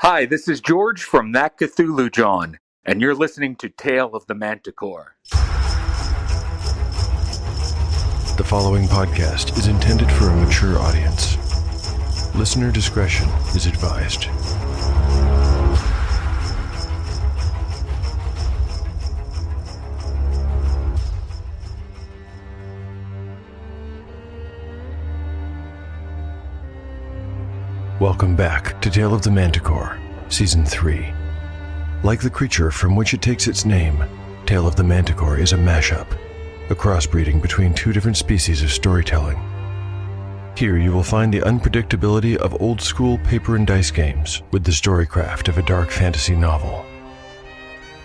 Hi, this is George from That Cthulhu John, and you're listening to Tale of the Manticore. The following podcast is intended for a mature audience. Listener discretion is advised. Welcome back to Tale of the Manticore, Season 3. Like the creature from which it takes its name, Tale of the Manticore is a mashup, a crossbreeding between two different species of storytelling. Here you will find the unpredictability of old-school paper and dice games with the storycraft of a dark fantasy novel.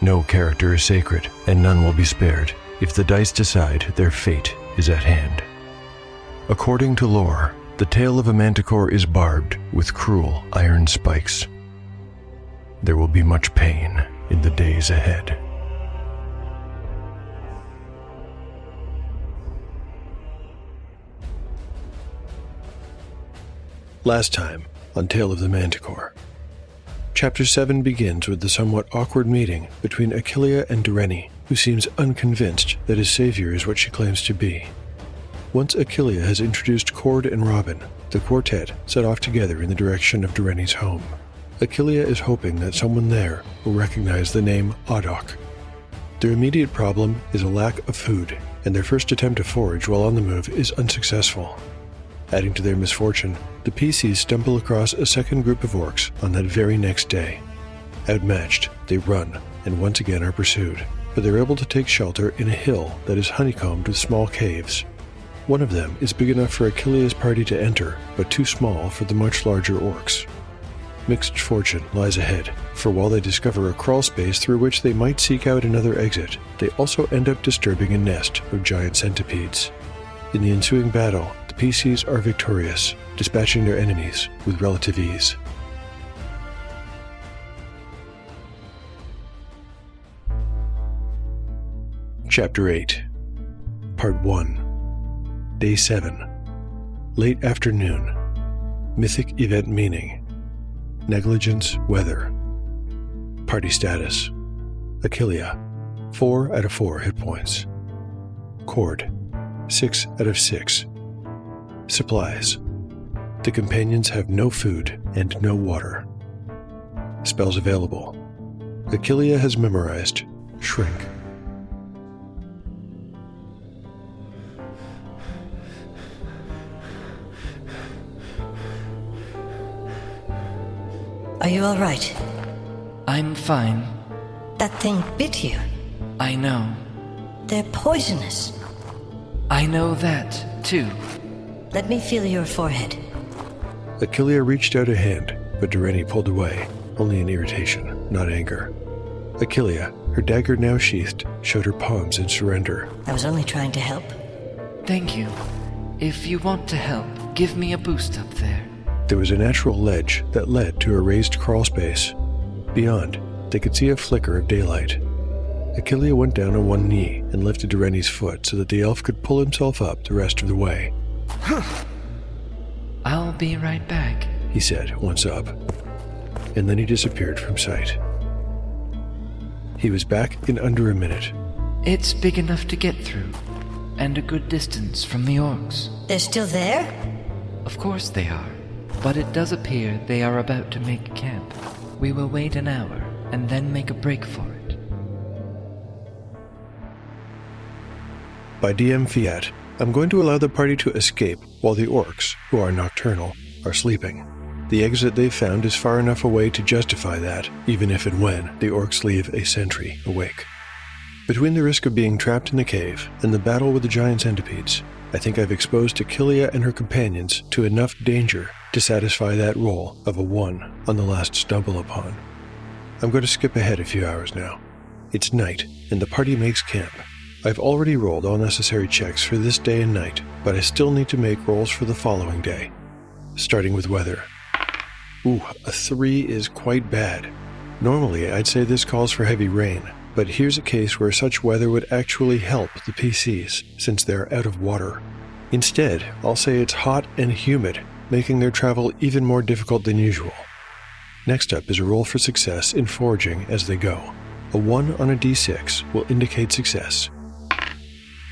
No character is sacred, and none will be spared if the dice decide their fate is at hand. According to lore, the tail of a manticore is barbed with cruel iron spikes. There will be much pain in the days ahead. Last time on Tale of the Manticore. Chapter 7 begins with the somewhat awkward meeting between Achillea and Dureni, who seems unconvinced that his savior is what she claims to be. Once Achillea has introduced Cord and Robin, the quartet set off together in the direction of Dureni's home. Achillea is hoping that someone there will recognize the name Audok. Their immediate problem is a lack of food, and their first attempt to forage while on the move is unsuccessful. Adding to their misfortune, the PCs stumble across a second group of orcs on that very next day. Outmatched, they run, and once again are pursued, but they're able to take shelter in a hill that is honeycombed with small caves. One of them is big enough for Achillea's party to enter, but too small for the much larger orcs. Mixed fortune lies ahead, for while they discover a crawl space through which they might seek out another exit, they also end up disturbing a nest of giant centipedes. In the ensuing battle, the PCs are victorious, dispatching their enemies with relative ease. Chapter 8, Part 1. Day 7. Late afternoon. Mythic event meaning. Negligence weather. Party status. Achillea, 4 out of 4 hit points. Cord, 6 out of 6. Supplies. The companions have no food and no water. Spells available. Achillea has memorized Shrink. Are you all right? I'm fine. That thing bit you. I know. They're poisonous. I know that, too. Let me feel your forehead. Achillea reached out a hand, but Dureni pulled away, only in irritation, not anger. Achillea, her dagger now sheathed, showed her palms in surrender. I was only trying to help. Thank you. If you want to help, give me a boost up there. There was a natural ledge that led to a raised crawl space. Beyond, they could see a flicker of daylight. Achillea went down on one knee and lifted Dureni's foot so that the elf could pull himself up the rest of the way. I'll be right back, he said, once up. And then he disappeared from sight. He was back in under a minute. It's big enough to get through, and a good distance from the orcs. They're still there? Of course they are, but it does appear they are about to make camp. We will wait an hour, and then make a break for it. By DM fiat, I'm going to allow the party to escape while the orcs, who are nocturnal, are sleeping. The exit they've found is far enough away to justify that, even if and when the orcs leave a sentry awake. Between the risk of being trapped in the cave and the battle with the giant centipedes, I think I've exposed Achillea and her companions to enough danger to satisfy that role of a 1 on the last stumble upon. I'm going to skip ahead a few hours now. It's night, and the party makes camp. I've already rolled all necessary checks for this day and night, but I still need to make rolls for the following day. Starting with weather. Ooh, a 3 is quite bad. Normally, I'd say this calls for heavy rain, but here's a case where such weather would actually help the PCs, since they're out of water. Instead, I'll say it's hot and humid, making their travel even more difficult than usual. Next up is a roll for success in foraging as they go. A 1 on a d6 will indicate success.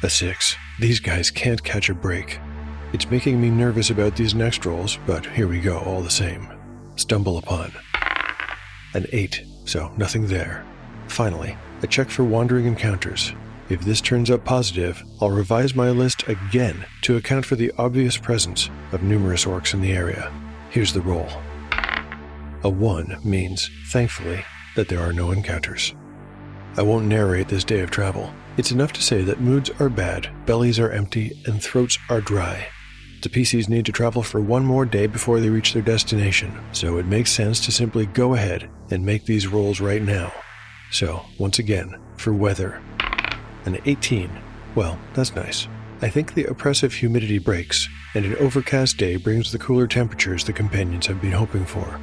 A 6. These guys can't catch a break. It's making me nervous about these next rolls, but here we go all the same. Stumble upon. An 8, so nothing there. Finally, a check for wandering encounters. If this turns up positive, I'll revise my list again to account for the obvious presence of numerous orcs in the area. Here's the roll. A 1 means, thankfully, that there are no encounters. I won't narrate this day of travel. It's enough to say that moods are bad, bellies are empty, and throats are dry. The PCs need to travel for one more day before they reach their destination, so it makes sense to simply go ahead and make these rolls right now. So, once again, for weather. An 18. Well, that's nice. I think the oppressive humidity breaks, and an overcast day brings the cooler temperatures the companions have been hoping for.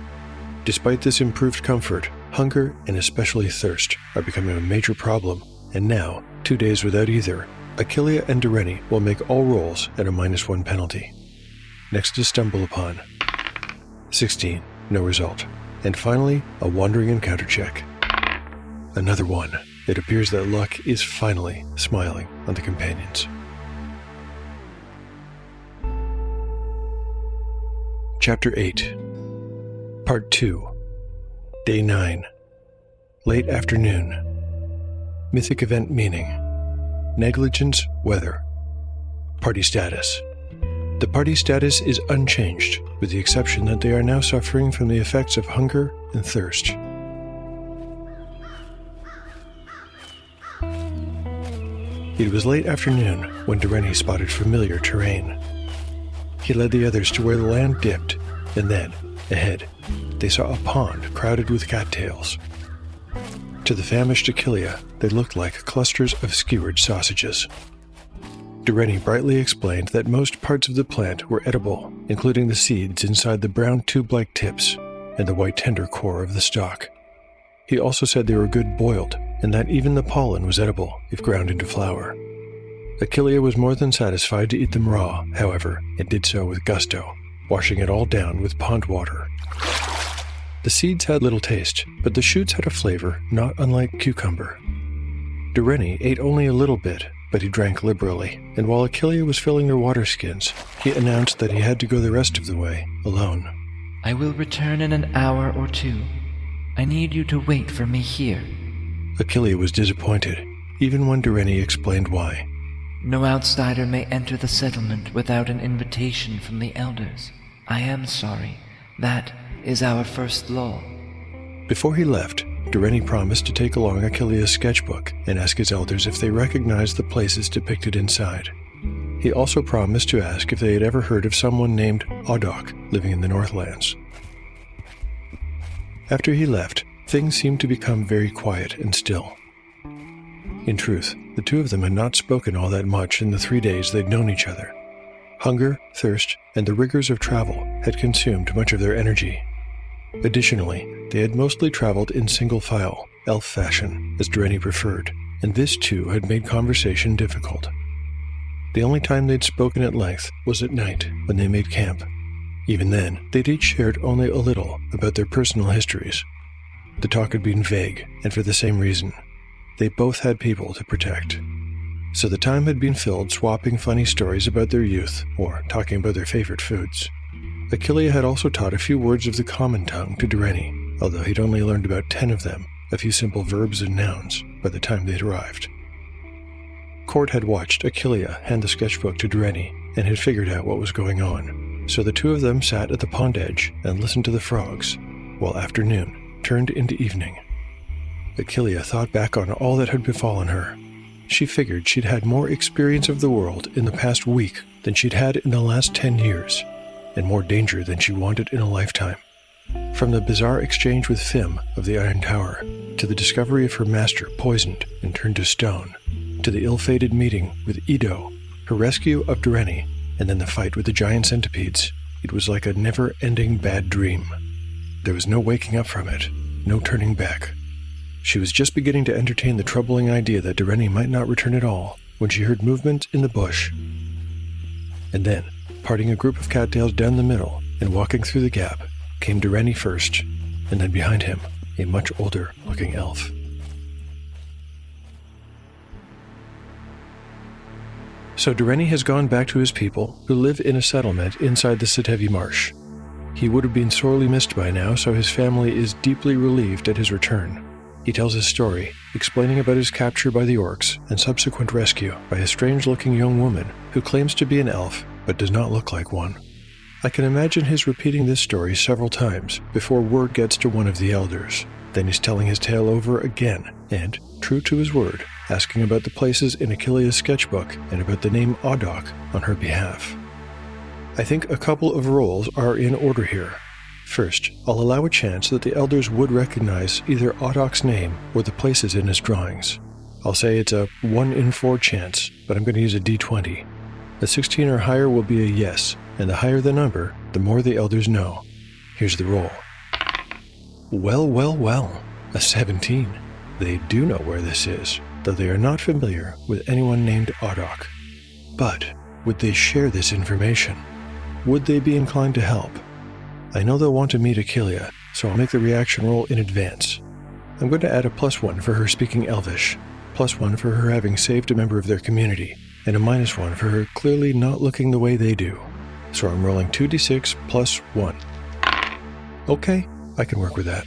Despite this improved comfort, hunger and especially thirst are becoming a major problem, and now, 2 days without either, Achillea and Dureni will make all rolls at a -1 penalty. Next is Stumble Upon. 16. No result. And finally, a Wandering Encounter check. Another 1. It appears that luck is finally smiling on the companions. Chapter 8. Part 2. Day 9. Late afternoon. Mythic event meaning. Negligence, weather. Party status. The party status is unchanged, with the exception that they are now suffering from the effects of hunger and thirst. It was late afternoon when Dureni spotted familiar terrain. He led the others to where the land dipped, and then, ahead, they saw a pond crowded with cattails. To the famished Achillea, they looked like clusters of skewered sausages. Dureni brightly explained that most parts of the plant were edible, including the seeds inside the brown tube-like tips and the white tender core of the stalk. He also said they were good boiled, and that even the pollen was edible if ground into flour. Achillea was more than satisfied to eat them raw, however, and did so with gusto, washing it all down with pond water. The seeds had little taste, but the shoots had a flavor not unlike cucumber. Dureni ate only a little bit, but he drank liberally, and while Achillea was filling their water skins, he announced that he had to go the rest of the way, alone. I will return in an hour or 2. I need you to wait for me here. Achillea was disappointed, even when Dureni explained why. No outsider may enter the settlement without an invitation from the elders. I am sorry. That is our first law. Before he left, Dureni promised to take along Achillea's sketchbook and ask his elders if they recognized the places depicted inside. He also promised to ask if they had ever heard of someone named Audok living in the Northlands. After he left, things seemed to become very quiet and still. In truth, the two of them had not spoken all that much in the 3 days they'd known each other. Hunger, thirst, and the rigors of travel had consumed much of their energy. Additionally, they had mostly traveled in single file, elf fashion, as Dureni preferred, and this too had made conversation difficult. The only time they'd spoken at length was at night, when they made camp. Even then, they'd each shared only a little about their personal histories. The talk had been vague, and for the same reason. They both had people to protect. So the time had been filled swapping funny stories about their youth, or talking about their favorite foods. Achillea had also taught a few words of the common tongue to Dureni, although he'd only learned about 10 of them, a few simple verbs and nouns, by the time they'd arrived. Cord had watched Achillea hand the sketchbook to Dureni, and had figured out what was going on, so the two of them sat at the pond edge and listened to the frogs, while afternoon turned into evening. Achillea thought back on all that had befallen her. She figured she'd had more experience of the world in the past week than she'd had in the last 10 years, and more danger than she wanted in a lifetime. From the bizarre exchange with Fim of the Iron Tower, to the discovery of her master poisoned and turned to stone, to the ill-fated meeting with Ido, her rescue of Dureni, and then the fight with the giant centipedes, it was like a never-ending bad dream. There was no waking up from it, no turning back. She was just beginning to entertain the troubling idea that Dureni might not return at all when she heard movement in the bush. And then, parting a group of cattails down the middle and walking through the gap, came Dureni first, and then behind him, a much older-looking elf. So Dureni has gone back to his people, who live in a settlement inside the Sitevi Marsh. He would have been sorely missed by now, so his family is deeply relieved at his return. He tells his story, explaining about his capture by the orcs and subsequent rescue by a strange-looking young woman who claims to be an elf but does not look like one. I can imagine his repeating this story several times before word gets to one of the elders. Then he's telling his tale over again and, true to his word, asking about the places in Achillea's sketchbook and about the name Audok on her behalf. I think a couple of roles are in order here. First, I'll allow a chance that the elders would recognize either Audok's name or the places in his drawings. I'll say it's a 1 in 4 chance, but I'm going to use a d20. A 16 or higher will be a yes, and the higher the number, the more the elders know. Here's the roll. Well, a 17. They do know where this is, though they are not familiar with anyone named Audok. But would they share this information? Would they be inclined to help? I know they'll want to meet Achillea, so I'll make the reaction roll in advance. I'm going to add a +1 for her speaking Elvish, +1 for her having saved a member of their community, and a -1 for her clearly not looking the way they do. So I'm rolling 2d6 + 1. Okay, I can work with that.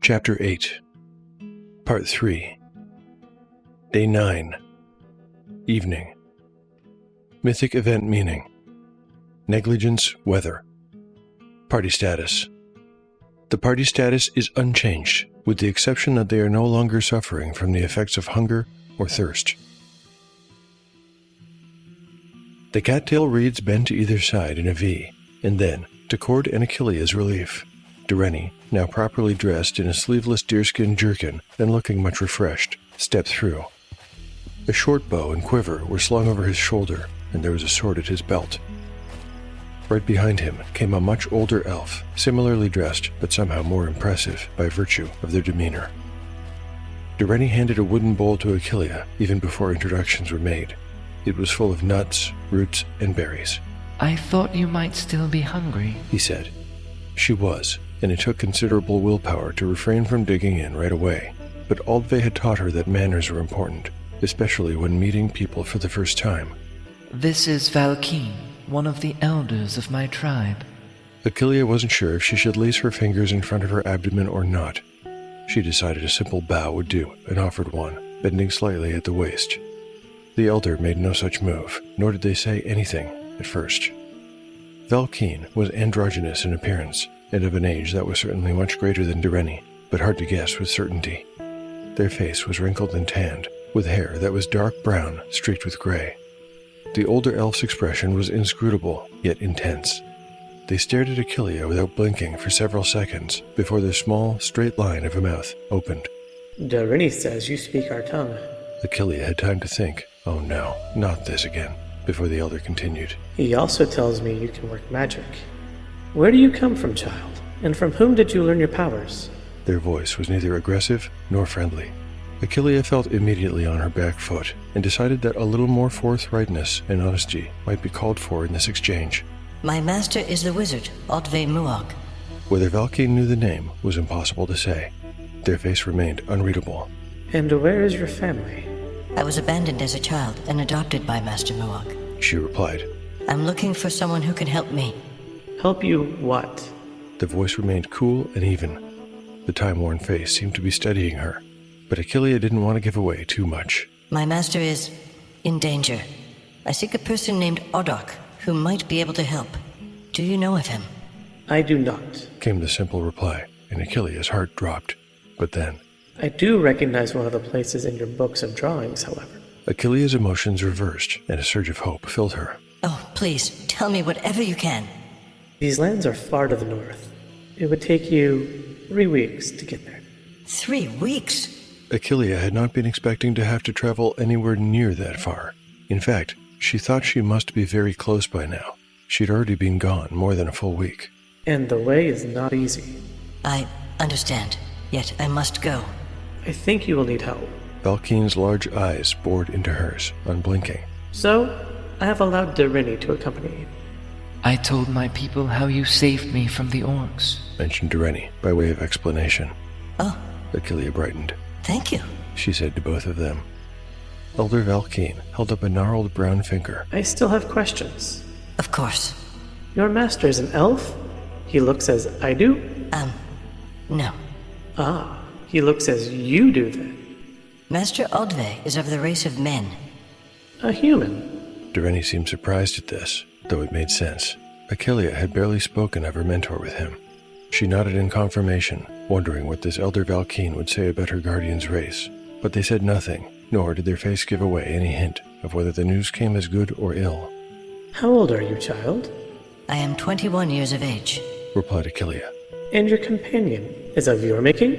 Chapter 8, Part 3. Day 9. Evening. Mythic event meaning. Negligence, weather. Party status. The party status is unchanged, with the exception that they are no longer suffering from the effects of hunger or thirst. The cattail reeds bend to either side in a V, and then, to Cord and Achillea's relief, Dureni, now properly dressed in a sleeveless deerskin jerkin and looking much refreshed, stepped through. A short bow and quiver were slung over his shoulder, and there was a sword at his belt. Right behind him came a much older elf, similarly dressed but somehow more impressive by virtue of their demeanor. Dureni handed a wooden bowl to Achillea even before introductions were made. It was full of nuts, roots, and berries. I thought you might still be hungry, he said. She was, and it took considerable willpower to refrain from digging in right away, but Aldve had taught her that manners were important, especially when meeting people for the first time. This is Valkeen, one of the elders of my tribe. Achillea wasn't sure if she should lace her fingers in front of her abdomen or not. She decided a simple bow would do and offered one, bending slightly at the waist. The elder made no such move, nor did they say anything at first. Valkeen was androgynous in appearance, and of an age that was certainly much greater than Dureni, but hard to guess with certainty. Their face was wrinkled and tanned, with hair that was dark brown streaked with gray. The older elf's expression was inscrutable, yet intense. They stared at Achillea without blinking for several seconds before their small, straight line of a mouth opened. Dureni says you speak our tongue. Achillea had time to think, oh no, not this again, before the elder continued. He also tells me you can work magic. Where do you come from, child? And from whom did you learn your powers? Their voice was neither aggressive nor friendly. Achillea felt immediately on her back foot and decided that a little more forthrightness and honesty might be called for in this exchange. My master is the wizard, Aldve Muok. Whether Valkeen knew the name was impossible to say. Their face remained unreadable. And where is your family? I was abandoned as a child and adopted by Master Muok. She replied. I'm looking for someone who can help me. Help you what? The voice remained cool and even. The time-worn face seemed to be studying her, but Achillea didn't want to give away too much. My master is in danger. I seek a person named Audok who might be able to help. Do you know of him? I do not, came the simple reply, and Achillea's heart dropped. But then, I do recognize one of the places in your books of drawings, however. Achillea's emotions reversed, and a surge of hope filled her. Oh, please, tell me whatever you can. These lands are far to the north. It would take you 3 weeks to get there. 3 weeks? Achillea had not been expecting to have to travel anywhere near that far. In fact, she thought she must be very close by now. She'd already been gone more than a full week. And the way is not easy. I understand, yet I must go. I think you will need help. Valkeen's large eyes bored into hers, unblinking. So, I have allowed Derini to accompany you. I told my people how you saved me from the orcs. Mentioned Derini by way of explanation. Oh, Achillea brightened. thank you. She said to both of them. Elder Valkeen held up a gnarled brown finger. I still have questions. Of course. Your master is an elf? He looks as I do? No. Ah, he looks as you do then. Master Aldve is of the race of men. A human. Derini seemed surprised at this, though it made sense. Achillea had barely spoken of her mentor with him. She nodded in confirmation, wondering what this Elder Valkeen would say about her guardian's race. But they said nothing, nor did their face give away any hint of whether the news came as good or ill. How old are you, child? I am 21 years of age. Replied Achillea. And your companion is of your making?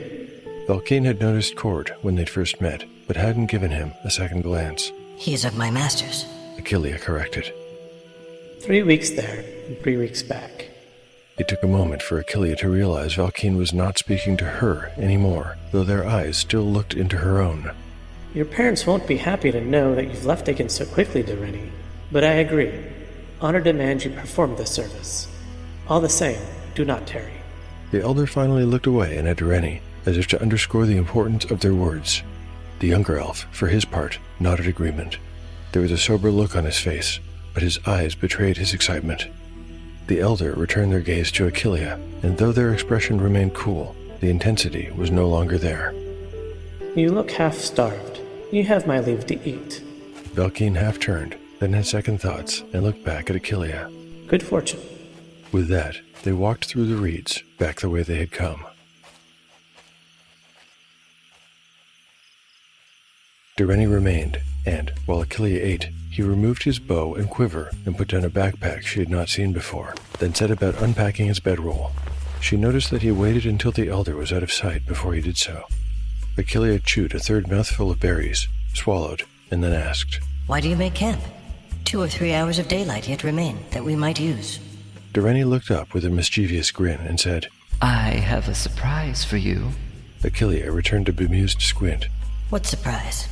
Valkeen had noticed Cord when they'd first met, but hadn't given him a second glance. He is of my master's. Achillea corrected. 3 weeks there and 3 weeks back. It took a moment for Achillea to realize Valkeen was not speaking to her anymore, though their eyes still looked into her own. Your parents won't be happy to know that you've left again so quickly, Derini. But I agree. Honor demands you perform this service. All the same, do not tarry. The elder finally looked away and at Derini, as if to underscore the importance of their words. The younger elf, for his part, nodded agreement. There was a sober look on his face, but his eyes betrayed his excitement. The elder returned their gaze to Achillea, and though their expression remained cool, the intensity was no longer there. You look half-starved. You have my leave to eat. Valkeen half-turned, then had second thoughts, and looked back at Achillea. Good fortune. With that, they walked through the reeds, back the way they had come. Derini remained, and, while Achillea ate, he removed his bow and quiver and put down a backpack she had not seen before, then set about unpacking his bedroll. She noticed that he waited until the elder was out of sight before he did so. Achillea chewed a third mouthful of berries, swallowed, and then asked, Why do you make camp? 2 or 3 hours of daylight yet remain that we might use. Derini looked up with a mischievous grin and said, I have a surprise for you. Achillea returned a bemused squint. What surprise?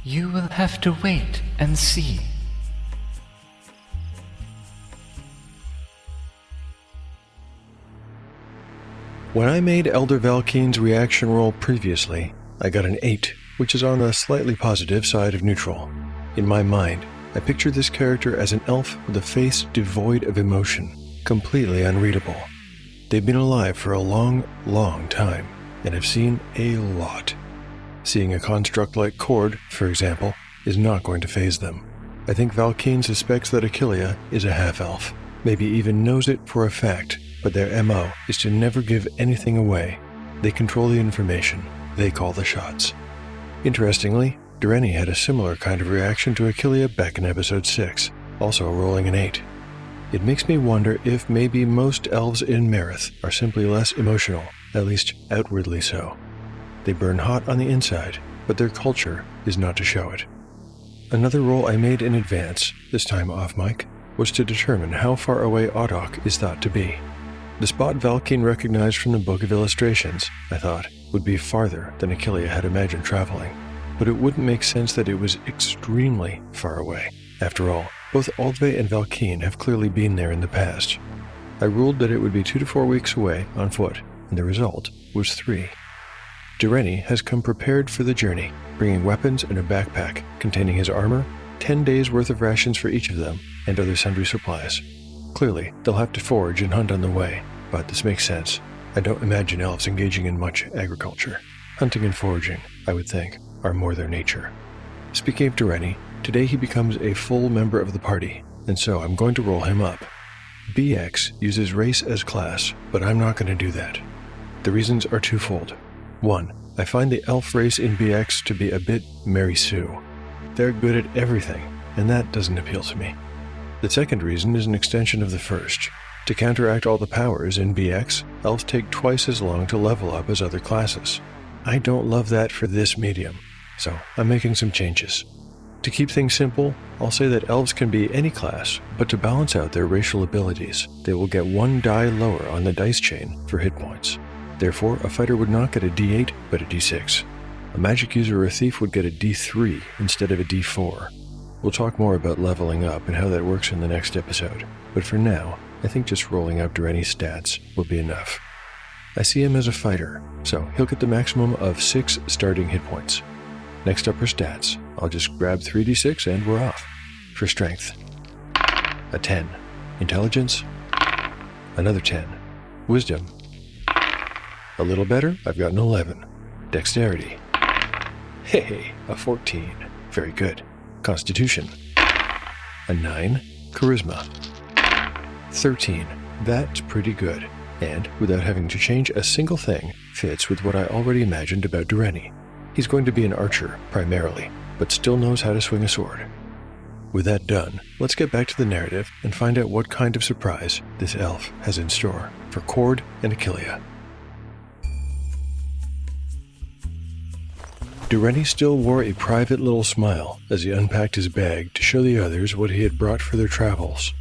You will have to wait and see. When I made Elder Valkeen's reaction roll previously, I got an 8, which is on the slightly positive side of neutral. In my mind, I pictured this character as an elf with a face devoid of emotion, completely unreadable. They've been alive for a long, long time, and have seen a lot. Seeing a construct like Cord, for example, is not going to faze them. I think Valkeen suspects that Achillea is a half-elf, maybe even knows it for a fact, but their MO is to never give anything away. They control the information. They call the shots. Interestingly, Derini had a similar kind of reaction to Achillea back in episode 6, also rolling an 8. It makes me wonder if maybe most elves in Marith are simply less emotional, at least outwardly so. They burn hot on the inside, but their culture is not to show it. Another roll I made in advance, this time off mic, was to determine how far away Audok is thought to be. The spot Valkeen recognized from the Book of Illustrations, I thought, would be farther than Achillea had imagined traveling, but it wouldn't make sense that it was extremely far away. After all, both Aldve and Valkeen have clearly been there in the past. I ruled that it would be 2 to 4 weeks away on foot, and the result was 3. Derini has come prepared for the journey, bringing weapons and a backpack containing his armor, 10 days' worth of rations for each of them, and other sundry supplies. Clearly, they'll have to forage and hunt on the way, but this makes sense. I don't imagine elves engaging in much agriculture. Hunting and foraging, I would think, are more their nature. Speaking of Derini, today he becomes a full member of the party, and so I'm going to roll him up. BX uses race as class, but I'm not going to do that. The reasons are twofold. 1, I find the elf race in BX to be a bit Mary Sue. They're good at everything, and that doesn't appeal to me. The second reason is an extension of the first. To counteract all the powers in BX, elves take twice as long to level up as other classes. I don't love that for this medium, so I'm making some changes. To keep things simple, I'll say that elves can be any class, but to balance out their racial abilities, they will get 1 die lower on the dice chain for hit points. Therefore, a fighter would not get a D8, but a D6. A magic user or a thief would get a D3 instead of a D4. We'll talk more about leveling up and how that works in the next episode, but for now, I think just rolling out Dureni's stats will be enough. I see him as a fighter, so he'll get the maximum of 6 starting hit points. Next up are stats. I'll just grab 3d6 and we're off. For strength, a 10. Intelligence, another 10. Wisdom, a little better, I've got an 11. Dexterity, hey, a 14. Very good. Constitution, a 9. Charisma, 13. That's pretty good. And, without having to change a single thing, fits with what I already imagined about Dureni. He's going to be an archer, primarily, but still knows how to swing a sword. With that done, let's get back to the narrative and find out what kind of surprise this elf has in store for Cord and Achillea. Dureni still wore a private little smile as he unpacked his bag to show the others what he had brought for their travels.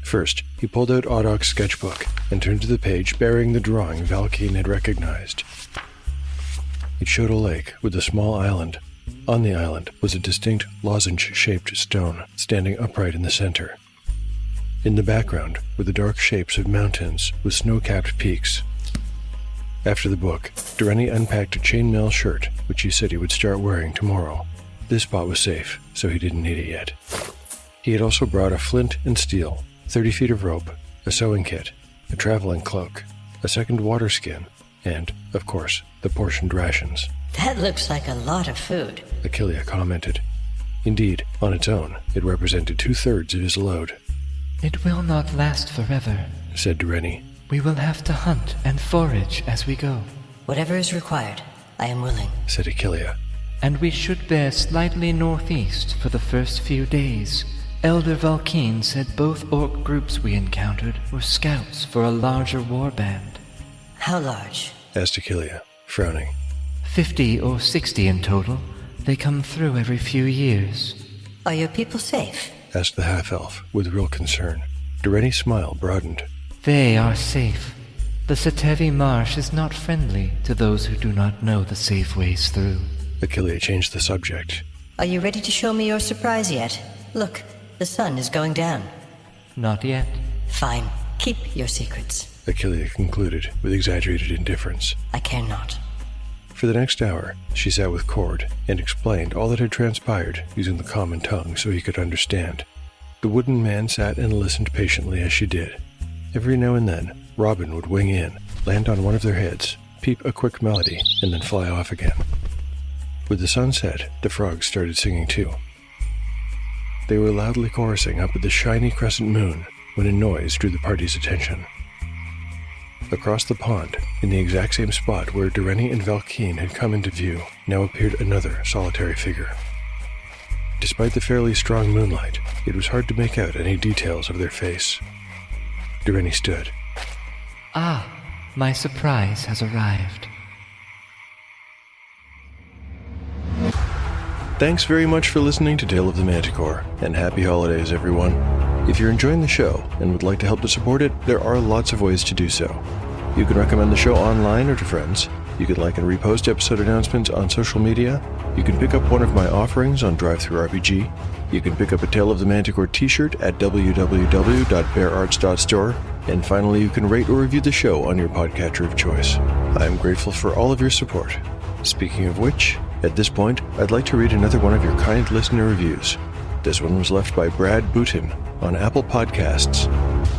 First, he pulled out Audok's sketchbook and turned to the page bearing the drawing Valkeen had recognized. It showed a lake with a small island. On the island was a distinct lozenge-shaped stone standing upright in the center. In the background were the dark shapes of mountains with snow-capped peaks. After the book, Dureni unpacked a chainmail shirt, which he said he would start wearing tomorrow. This spot was safe, so he didn't need it yet. He had also brought a flint and steel, 30 feet of rope, a sewing kit, a traveling cloak, a second water skin, and, of course, the portioned rations. That looks like a lot of food. Achillea commented. Indeed, on its own, it represented 2/3 of his load. It will not last forever, said Dureni. We will have to hunt and forage as we go. Whatever is required, I am willing, said Achillea. And we should bear slightly northeast for the first few days. Elder Valkeen said both orc groups we encountered were scouts for a larger warband. How large? Asked Achillea, frowning. 50 or 60 in total. They come through every few years. Are your people safe? Asked the half-elf, with real concern. Dureni's smile broadened. They are safe. The Satevi Marsh is not friendly to those who do not know the safe ways through. Achillea changed the subject. Are you ready to show me your surprise yet? Look, the sun is going down. Not yet. Fine. Keep your secrets. Achillea concluded with exaggerated indifference. I care not. For the next hour, she sat with Cord and explained all that had transpired using the common tongue so he could understand. The wooden man sat and listened patiently as she did. Every now and then, Robin would wing in, land on one of their heads, peep a quick melody, and then fly off again. With the sun set, the frogs started singing too. They were loudly chorusing up at the shiny crescent moon when a noise drew the party's attention. Across the pond, in the exact same spot where Dureni and Valkeen had come into view, now appeared another solitary figure. Despite the fairly strong moonlight, it was hard to make out any details of their face. Dureni stood. Ah, my surprise has arrived. Thanks very much for listening to Tale of the Manticore, and happy holidays, everyone. If you're enjoying the show and would like to help to support it, there are lots of ways to do so. You can recommend the show online or to friends. You can like and repost episode announcements on social media. You can pick up one of my offerings on DriveThruRPG. You can pick up a Tale of the Manticore t-shirt at www.beararts.store. And finally, you can rate or review the show on your podcatcher of choice. I am grateful for all of your support. Speaking of which, at this point, I'd like to read another one of your kind listener reviews. This one was left by Brad Bootin on Apple Podcasts.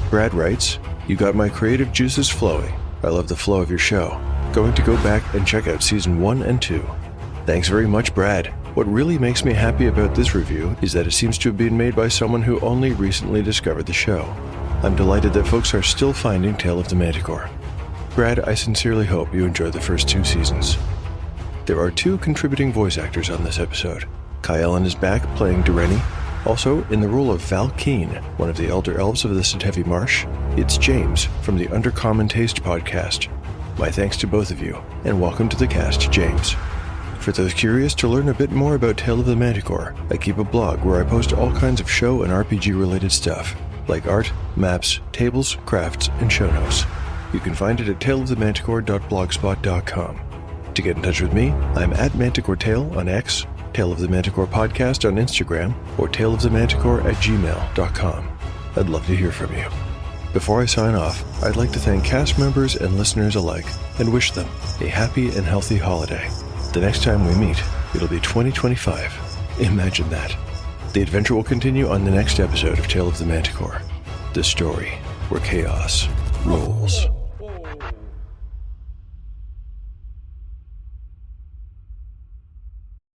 Brad writes, "You got my creative juices flowing. I love the flow of your show. Going to go back and check out season 1 and 2. Thanks very much, Brad. What really makes me happy about this review is that it seems to have been made by someone who only recently discovered the show. I'm delighted that folks are still finding Tale of the Manticore. Brad, I sincerely hope you enjoyed the first 2 seasons. There are 2 contributing voice actors on this episode. Kai Ellen is back playing Dureni. Also, in the role of Valkeen, one of the elder elves of the Satevi Marsh, it's James from the Undercommon Taste podcast. My thanks to both of you, and welcome to the cast, James. For those curious to learn a bit more about Tale of the Manticore, I keep a blog where I post all kinds of show and RPG-related stuff, like art, maps, tables, crafts, and show notes. You can find it at taleofthemanticore.blogspot.com. To get in touch with me, I'm at Manticore Tale on X, Tale of the Manticore Podcast on Instagram, or taleofthemanticore@gmail.com. I'd love to hear from you. Before I sign off, I'd like to thank cast members and listeners alike and wish them a happy and healthy holiday. The next time we meet, it'll be 2025. Imagine that. The adventure will continue on the next episode of Tale of the Manticore, the story where chaos rules.